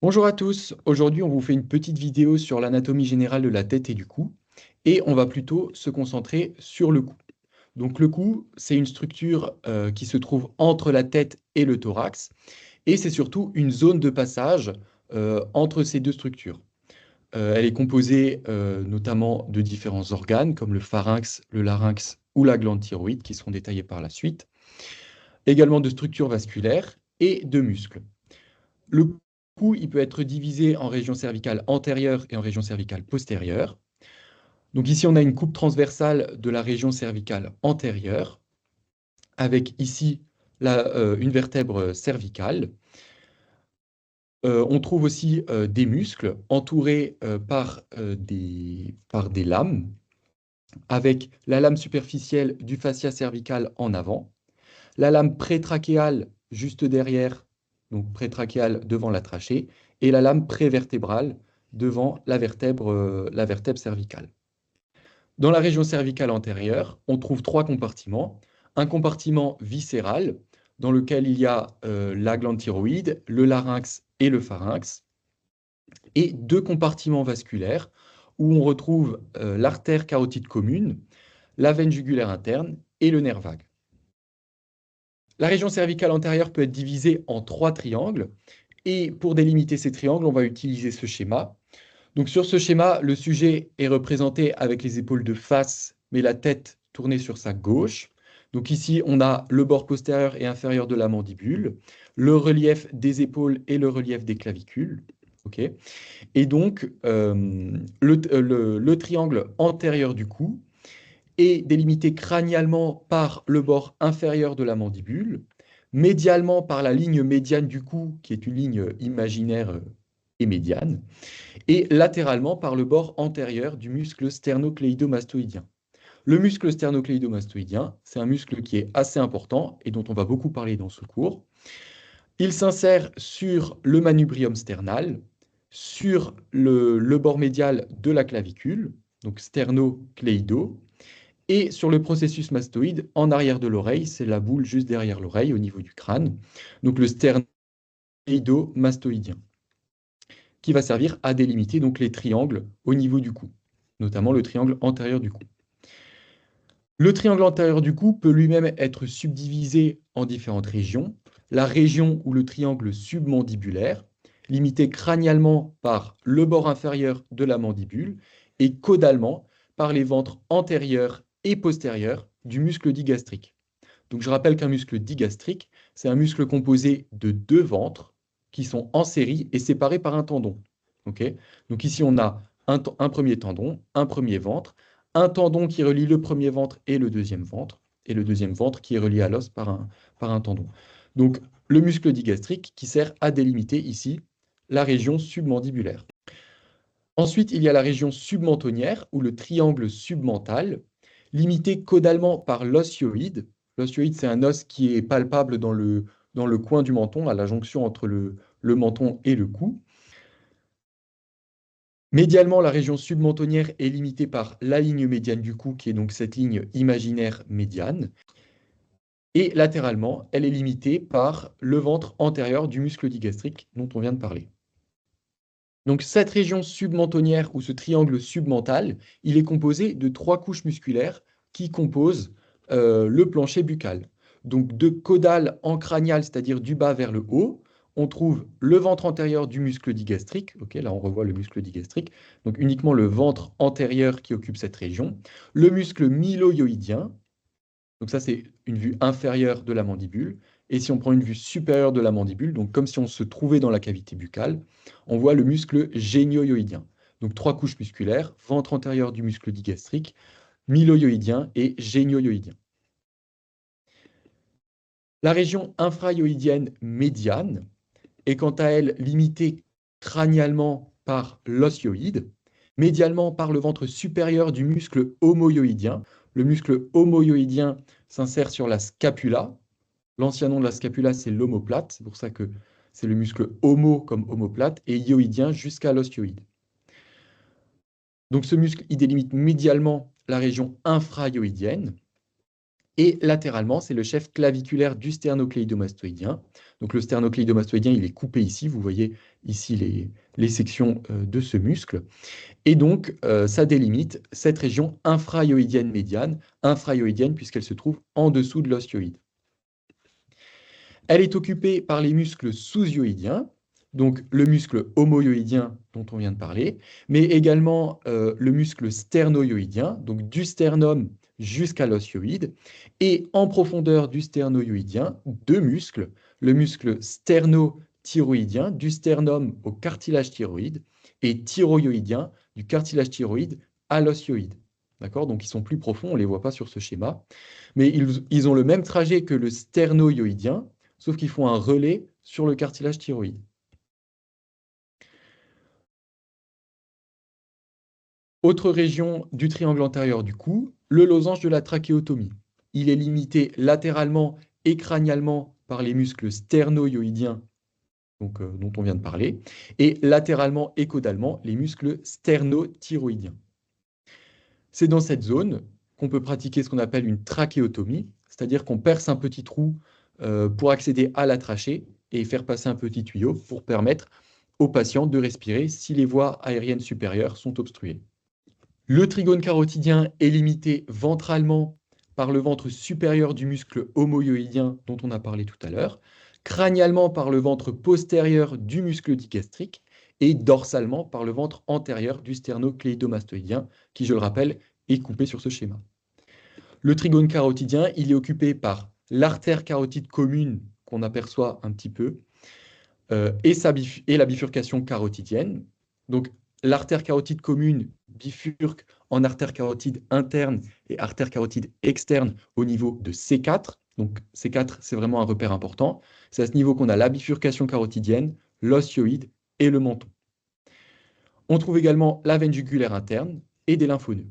Bonjour à tous, aujourd'hui on vous fait une petite vidéo sur l'anatomie générale de la tête et du cou, et on va plutôt se concentrer sur le cou. Donc le cou, c'est une structure qui se trouve entre la tête et le thorax, et c'est surtout une zone de passage entre ces deux structures. Elle est composée notamment de différents organes comme le pharynx, le larynx ou la glande thyroïde, qui seront détaillés par la suite, également de structures vasculaires et de muscles. Le cou, il peut être divisé en région cervicale antérieure et en région cervicale postérieure. Donc ici, on a une coupe transversale de la région cervicale antérieure, avec ici une vertèbre cervicale. On trouve aussi des muscles entourés par des lames, avec la lame superficielle du fascia cervical en avant, la lame prétrachéale juste derrière, donc prétrachéale devant la trachée, et la lame prévertébrale devant la vertèbre cervicale. Dans la région cervicale antérieure, on trouve trois compartiments. Un compartiment viscéral, dans lequel il y a la glande thyroïde, le larynx et le pharynx, et deux compartiments vasculaires, où on retrouve l'artère carotide commune, la veine jugulaire interne et le nerf vague. La région cervicale antérieure peut être divisée en trois triangles. Et pour délimiter ces triangles, on va utiliser ce schéma. Donc sur ce schéma, le sujet est représenté avec les épaules de face, mais la tête tournée sur sa gauche. Donc ici, on a le bord postérieur et inférieur de la mandibule, le relief des épaules et le relief des clavicules. Okay. Et donc, le triangle antérieur du cou est délimité crânialement par le bord inférieur de la mandibule, médialement par la ligne médiane du cou, qui est une ligne imaginaire et médiane, et latéralement par le bord antérieur du muscle sternocléido-mastoïdien. Le muscle sternocléido-mastoïdien, c'est un muscle qui est assez important et dont on va beaucoup parler dans ce cours. Il s'insère sur le manubrium sternal, sur le bord médial de la clavicule, donc sternocléido, et sur le processus mastoïde en arrière de l'oreille, c'est la boule juste derrière l'oreille au niveau du crâne, donc le sternoïdo-mastoïdien, qui va servir à délimiter donc les triangles au niveau du cou, notamment le triangle antérieur du cou. Le triangle antérieur du cou peut lui-même être subdivisé en différentes régions. La région ou le triangle submandibulaire, limité crânialement par le bord inférieur de la mandibule et caudalement par les ventres antérieurs et postérieurs du muscle digastrique. Donc je rappelle qu'un muscle digastrique, c'est un muscle composé de deux ventres qui sont en série et séparés par un tendon. Okay. Donc ici, on a un premier tendon, un premier ventre, un tendon qui relie le premier ventre et le deuxième ventre qui est relié à l'os par un tendon. Donc le muscle digastrique qui sert à délimiter ici la région submandibulaire. Ensuite, il y a la région submentonnière ou le triangle submental, limité caudalement par l'osioïde. L'osioïde, c'est un os qui est palpable dans le coin du menton, à la jonction entre le menton et le cou. Médialement, la région submentonnière est limitée par la ligne médiane du cou, qui est donc cette ligne imaginaire médiane. Et latéralement, elle est limitée par le ventre antérieur du muscle digastrique dont on vient de parler. Donc cette région submentonnière ou ce triangle submental, il est composé de trois couches musculaires qui composent le plancher buccal. Donc de caudal en crânial, c'est-à-dire du bas vers le haut, on trouve le ventre antérieur du muscle digastrique. Okay, là, on revoit le muscle digastrique. Donc uniquement le ventre antérieur qui occupe cette région. Le muscle mylohyoïdien. Donc ça, c'est une vue inférieure de la mandibule. Et si on prend une vue supérieure de la mandibule, donc comme si on se trouvait dans la cavité buccale, on voit le muscle génioïdien. Donc trois couches musculaires, ventre antérieur du muscle digastrique, mylohyoïdien et génioïdien. La région infrayoïdienne médiane est quant à elle limitée crânialement par l'osioïde, médialement par le ventre supérieur du muscle homoyoïdien. Le muscle homoyoïdien s'insère sur la scapula. L'ancien nom de la scapula, c'est l'omoplate. C'est pour ça que c'est le muscle homo comme omoplate et yoïdien jusqu'à l'ostioïde. Donc ce muscle, il délimite médialement la région infrayoïdienne Et latéralement, c'est le chef claviculaire du sternocléidomastoïdien. Donc le sternocléidomastoïdien, il est coupé ici. Vous voyez ici les sections de ce muscle. Et donc, ça délimite cette région infrahyoïdienne médiane, infrahyoïdienne puisqu'elle se trouve en dessous de l'os-hyoïde. Elle est occupée par les muscles sous-hyoïdiens, donc le muscle homohyoïdien dont on vient de parler, mais également le muscle sternohyoïdien, donc du sternum jusqu'à l'os-hyoïde, et en profondeur du sternohyoïdien, deux muscles, le muscle sternothyroïdien du sternum au cartilage thyroïde et thyroïdien du cartilage thyroïde à l'os-hyoïde. D'accord? Donc ils sont plus profonds, on ne les voit pas sur ce schéma, mais ils ont le même trajet que le sternohyoïdien, sauf qu'ils font un relais sur le cartilage thyroïde. Autre région du triangle antérieur du cou, le losange de la trachéotomie. Il est limité latéralement et crânialement par les muscles sternohyoïdiens, donc, dont on vient de parler, et latéralement et caudalement les muscles sternothyroïdiens. C'est dans cette zone qu'on peut pratiquer ce qu'on appelle une trachéotomie, c'est-à-dire qu'on perce un petit trou pour accéder à la trachée et faire passer un petit tuyau pour permettre aux patients de respirer si les voies aériennes supérieures sont obstruées. Le trigone carotidien est limité ventralement par le ventre supérieur du muscle homohyoïdien dont on a parlé tout à l'heure, crânialement par le ventre postérieur du muscle digastrique et dorsalement par le ventre antérieur du sternocléidomastoïdien, qui, je le rappelle, est coupé sur ce schéma. Le trigone carotidien, il est occupé par l'artère carotide commune qu'on aperçoit un petit peu, et la bifurcation carotidienne. Donc, l'artère carotide commune bifurque en artère carotide interne et artère carotide externe au niveau de C4. Donc, C4, c'est vraiment un repère important. C'est à ce niveau qu'on a la bifurcation carotidienne, l'os-hyoïde et le menton. On trouve également la veine jugulaire interne et des lymphonoeux.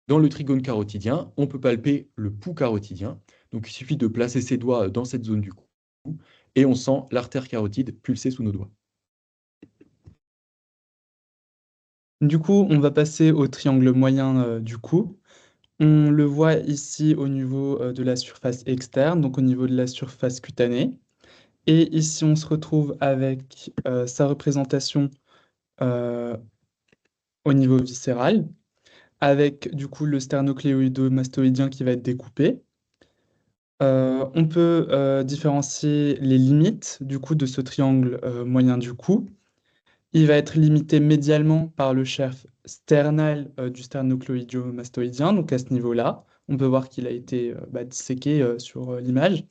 Dans le trigone carotidien, on peut palper le pouls carotidien. Donc, il suffit de placer ses doigts dans cette zone du cou et on sent l'artère carotide pulser sous nos doigts. Du coup, on va passer au triangle moyen du cou. On le voit ici au niveau de la surface externe, donc au niveau de la surface cutanée. Et ici, on se retrouve avec sa représentation euh, au niveau viscéral, avec du coup le sternocléido-mastoïdien qui va être découpé. On peut différencier les limites du coup de ce triangle moyen du cou. Il va être limité médialement par le chef sternal du sternocléido-mastoïdien, donc à ce niveau-là. On peut voir qu'il a été disséqué sur l'image.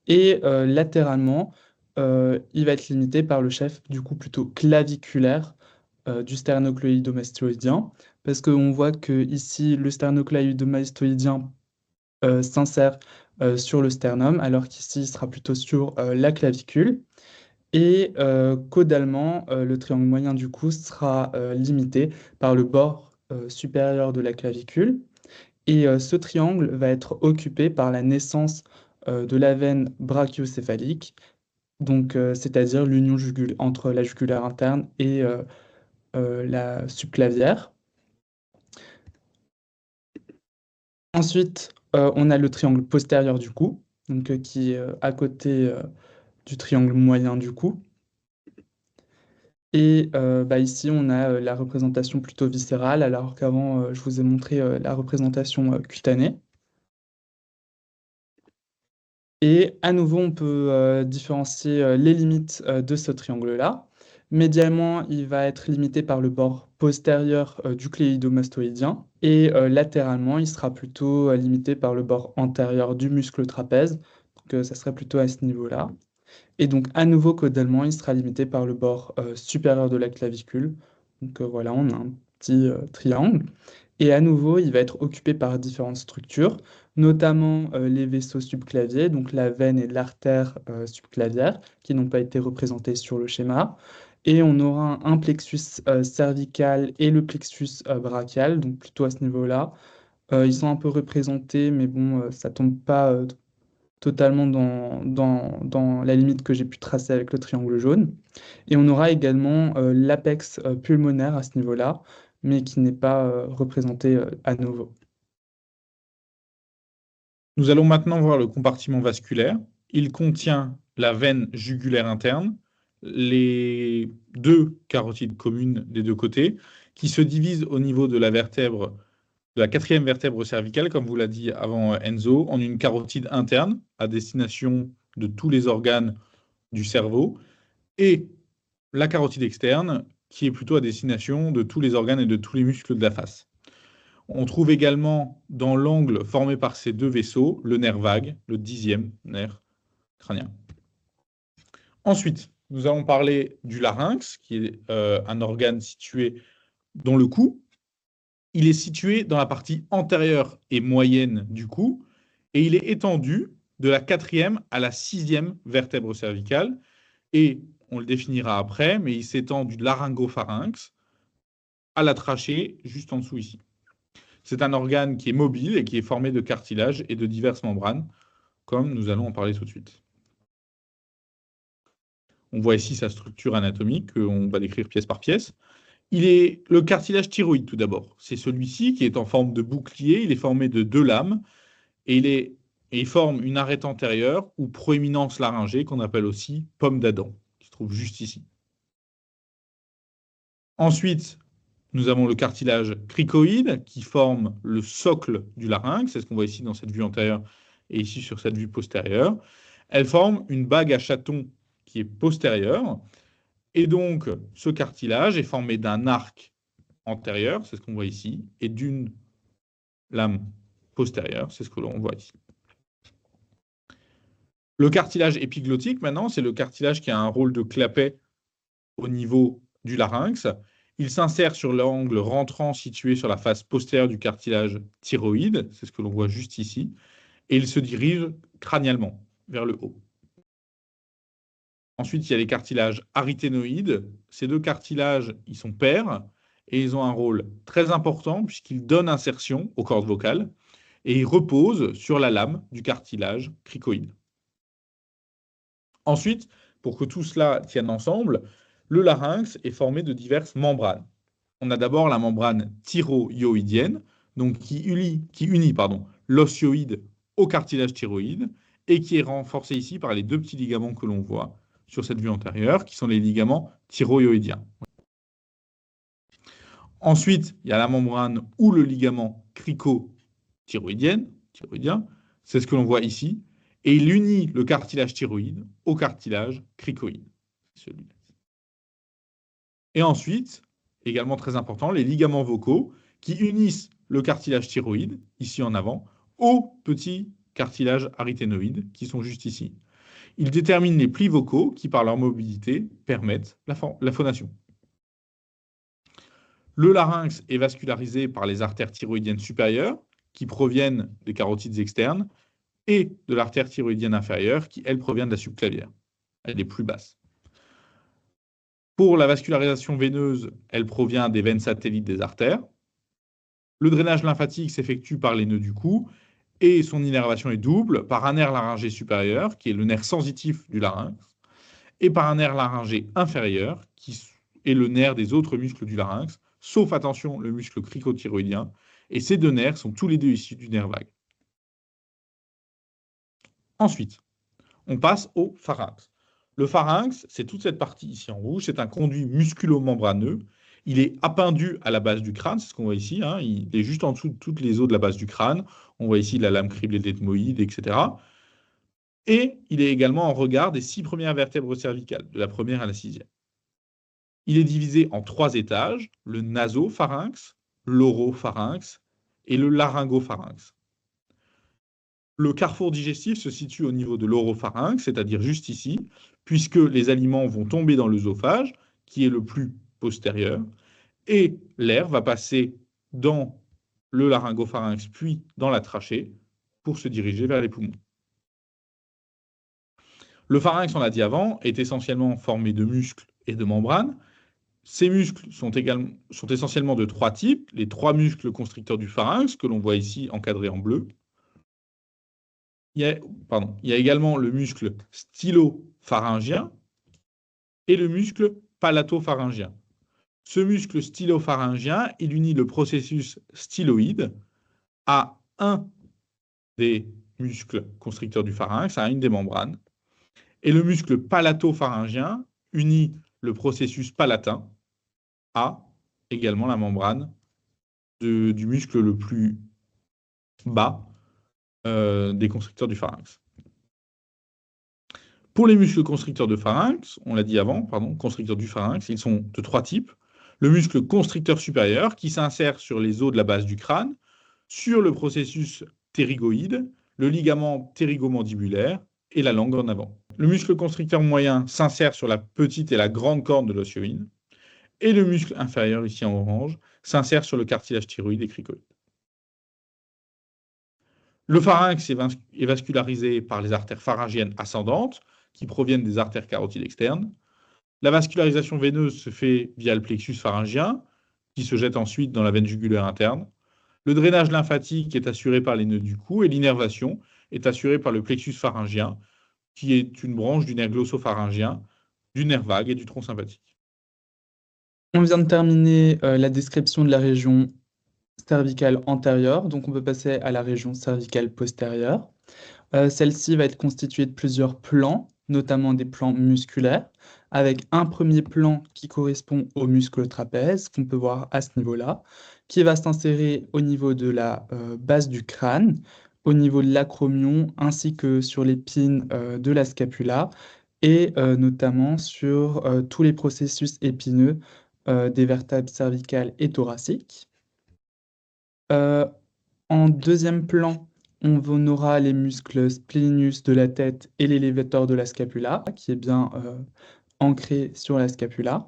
Et latéralement, il va être limité par le chef du coup plutôt claviculaire du sternocléido-mastoïdien, parce qu'on voit que ici le sternocléido-mastoïdien s'insère sur le sternum, alors qu'ici il sera plutôt sur la clavicule. Et caudalement, le triangle moyen du cou sera limité par le bord supérieur de la clavicule. Et ce triangle va être occupé par la naissance de la veine brachiocéphalique, donc c'est-à-dire l'union entre la jugulaire interne et la subclavière. Ensuite, on a le triangle postérieur du cou, donc, qui est à côté du triangle moyen du cou. Et ici, on a la représentation plutôt viscérale, alors qu'avant, je vous ai montré la représentation cutanée. Et à nouveau, on peut différencier les limites de ce triangle-là. Médialement, il va être limité par le bord postérieur du cléidomastoïdien. Et latéralement, il sera plutôt limité par le bord antérieur du muscle trapèze. Donc, ça serait plutôt à ce niveau-là. Et donc, à nouveau, caudalement, il sera limité par le bord supérieur de la clavicule. Donc, voilà, on a un petit triangle. Et à nouveau, il va être occupé par différentes structures, notamment les vaisseaux subclaviés, donc la veine et l'artère subclavière, qui n'ont pas été représentés sur le schéma. Et on aura un plexus cervical et le plexus brachial, donc plutôt à ce niveau-là. Ils sont un peu représentés, mais bon, ça tombe pas totalement dans la limite que j'ai pu tracer avec le triangle jaune. Et on aura également l'apex pulmonaire à ce niveau-là, mais qui n'est pas représenté à nouveau. Nous allons maintenant voir le compartiment vasculaire. Il contient la veine jugulaire interne, les deux carotides communes des deux côtés, qui se divisent au niveau de la vertèbre, de la quatrième vertèbre cervicale, comme vous l'a dit avant Enzo, en une carotide interne à destination de tous les organes du cerveau, et la carotide externe, qui est plutôt à destination de tous les organes et de tous les muscles de la face. On trouve également dans l'angle formé par ces deux vaisseaux le nerf vague, le 10e nerf crânien. Ensuite, nous allons parler du larynx, qui est un organe situé dans le cou. Il est situé dans la partie antérieure et moyenne du cou, et il est étendu de la 4e à la 6e vertèbre cervicale, et on le définira après, mais il s'étend du laryngopharynx à la trachée, juste en dessous ici. C'est un organe qui est mobile et qui est formé de cartilage et de diverses membranes, comme nous allons en parler tout de suite. On voit ici sa structure anatomique, qu'on va décrire pièce par pièce. Il est le cartilage thyroïde tout d'abord. C'est celui-ci qui est en forme de bouclier. Il est formé de 2 lames et il forme une arête antérieure ou proéminence laryngée qu'on appelle aussi pomme d'Adam, qui se trouve juste ici. Ensuite, nous avons le cartilage cricoïde qui forme le socle du larynx. C'est ce qu'on voit ici dans cette vue antérieure et ici sur cette vue postérieure. Elle forme une bague à chatons qui est postérieure. Et donc, ce cartilage est formé d'un arc antérieur, c'est ce qu'on voit ici, et d'une lame postérieure, c'est ce que l'on voit ici. Le cartilage épiglottique, maintenant, c'est le cartilage qui a un rôle de clapet au niveau du larynx. Il s'insère sur l'angle rentrant situé sur la face postérieure du cartilage thyroïde, c'est ce que l'on voit juste ici, et il se dirige crânialement vers le haut. Ensuite, il y a les cartilages aryténoïdes. Ces deux cartilages, ils sont pairs et ils ont un rôle très important puisqu'ils donnent insertion aux cordes vocales et ils reposent sur la lame du cartilage cricoïde. Ensuite, pour que tout cela tienne ensemble, le larynx est formé de diverses membranes. On a d'abord la membrane thyroïdienne, donc qui unit l'osioïde au cartilage thyroïde et qui est renforcée ici par les deux petits ligaments que l'on voit sur cette vue antérieure, qui sont les ligaments thyroïdiens. Ensuite, il y a la membrane ou le ligament cricothyroïdien, c'est ce que l'on voit ici, et il unit le cartilage thyroïde au cartilage cricoïde. Et ensuite, également très important, les ligaments vocaux qui unissent le cartilage thyroïde, ici en avant, au petit cartilage aryténoïde, qui sont juste ici. Ils déterminent les plis vocaux qui, par leur mobilité, permettent la phonation. Le larynx est vascularisé par les artères thyroïdiennes supérieures, qui proviennent des carotides externes, et de l'artère thyroïdienne inférieure, qui, elle, provient de la subclavière. Elle est plus basse. Pour la vascularisation veineuse, elle provient des veines satellites des artères. Le drainage lymphatique s'effectue par les nœuds du cou, et son innervation est double par un nerf laryngé supérieur, qui est le nerf sensitif du larynx, et par un nerf laryngé inférieur, qui est le nerf des autres muscles du larynx, sauf, attention, le muscle cricothyroïdien, et ces deux nerfs sont tous les deux issus du nerf vague. Ensuite, on passe au pharynx. Le pharynx, c'est toute cette partie ici en rouge, c'est un conduit musculo-membraneux. Il est appendu à la base du crâne, c'est ce qu'on voit ici, hein. Il est juste en dessous de toutes les os de la base du crâne. On voit ici la lame criblée d'ethmoïde, etc. Et il est également en regard des 6 premières vertèbres cervicales, de la première à la 6e. Il est divisé en 3 étages, le nasopharynx, l'oropharynx et le laryngopharynx. Le carrefour digestif se situe au niveau de l'oropharynx, c'est-à-dire juste ici, puisque les aliments vont tomber dans l'œsophage, qui est le plus postérieur, et l'air va passer dans le laryngopharynx, puis dans la trachée, pour se diriger vers les poumons. Le pharynx, on l'a dit avant, est essentiellement formé de muscles et de membranes. Ces muscles sont essentiellement de 3 types. Les 3 muscles constricteurs du pharynx, que l'on voit ici encadrés en bleu. Il y a également le muscle stylopharyngien et le muscle palatopharyngien. Ce muscle stylopharyngien, il unit le processus styloïde à un des muscle constricteur du pharynx à une des membranes. Et le muscle palatopharyngien unit le processus palatin à également la membrane du muscle le plus bas des constricteurs du pharynx. Pour les muscles constricteurs de pharynx, on l'a dit avant, constricteurs du pharynx, ils sont de 3 types. Le muscle constricteur supérieur qui s'insère sur les os de la base du crâne, sur le processus ptérygoïde, le ligament ptérygomandibulaire et la langue en avant. Le muscle constricteur moyen s'insère sur la petite et la grande corne de l'os hyoïde. Et le muscle inférieur, ici en orange, s'insère sur le cartilage thyroïde et cricoïde. Le pharynx est vascularisé par les artères pharyngiennes ascendantes, qui proviennent des artères carotides externes. La vascularisation veineuse se fait via le plexus pharyngien, qui se jette ensuite dans la veine jugulaire interne. Le drainage lymphatique est assuré par les nœuds du cou et l'innervation est assurée par le plexus pharyngien, qui est une branche du nerf glossopharyngien, du nerf vague et du tronc sympathique. On vient de terminer la description de la région cervicale antérieure, donc on peut passer à la région cervicale postérieure. Celle-ci va être constituée de plusieurs plans, notamment des plans musculaires, avec un premier plan qui correspond au muscle trapèze, qu'on peut voir à ce niveau-là, qui va s'insérer au niveau de la base du crâne, au niveau de l'acromion, ainsi que sur l'épine de la scapula, et notamment sur tous les processus épineux des vertèbres cervicales et thoraciques. En deuxième plan, on aura les muscles splenius de la tête et l'élévateur de la scapula, qui est bien ancré sur la scapula.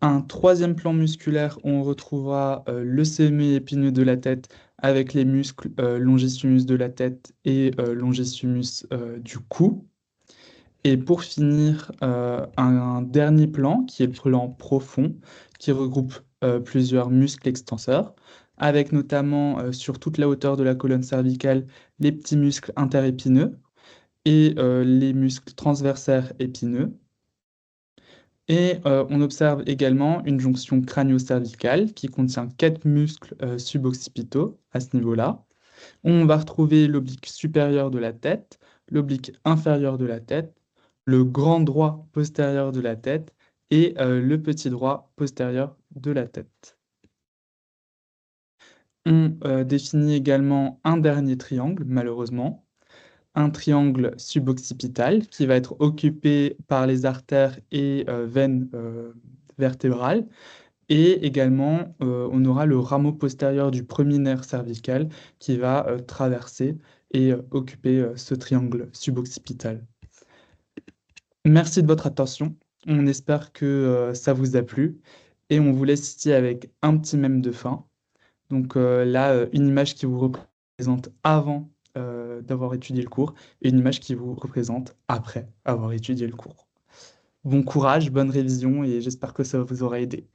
Un troisième plan musculaire, on retrouvera le sémé épineux de la tête avec les muscles longissimus de la tête et longissimus du cou. Et pour finir, un dernier plan, qui est le plan profond, qui regroupe plusieurs muscles extenseurs, avec notamment sur toute la hauteur de la colonne cervicale les petits muscles interépineux et les muscles transversaires épineux. Et on observe également une jonction crânio-cervicale qui contient 4 muscles suboccipitaux à ce niveau-là. On va retrouver l'oblique supérieur de la tête, l'oblique inférieur de la tête, le grand droit postérieur de la tête et le petit droit postérieur de la tête. On définit également un dernier triangle, malheureusement, un triangle suboccipital qui va être occupé par les artères et veines vertébrales. Et également, on aura le rameau postérieur du premier nerf cervical qui va traverser et occuper ce triangle suboccipital. Merci de votre attention. On espère que ça vous a plu. Et on vous laisse ici avec un petit mème de fin. Donc là, une image qui vous représente avant d'avoir étudié le cours et une image qui vous représente après avoir étudié le cours. Bon courage, bonne révision et j'espère que ça vous aura aidé.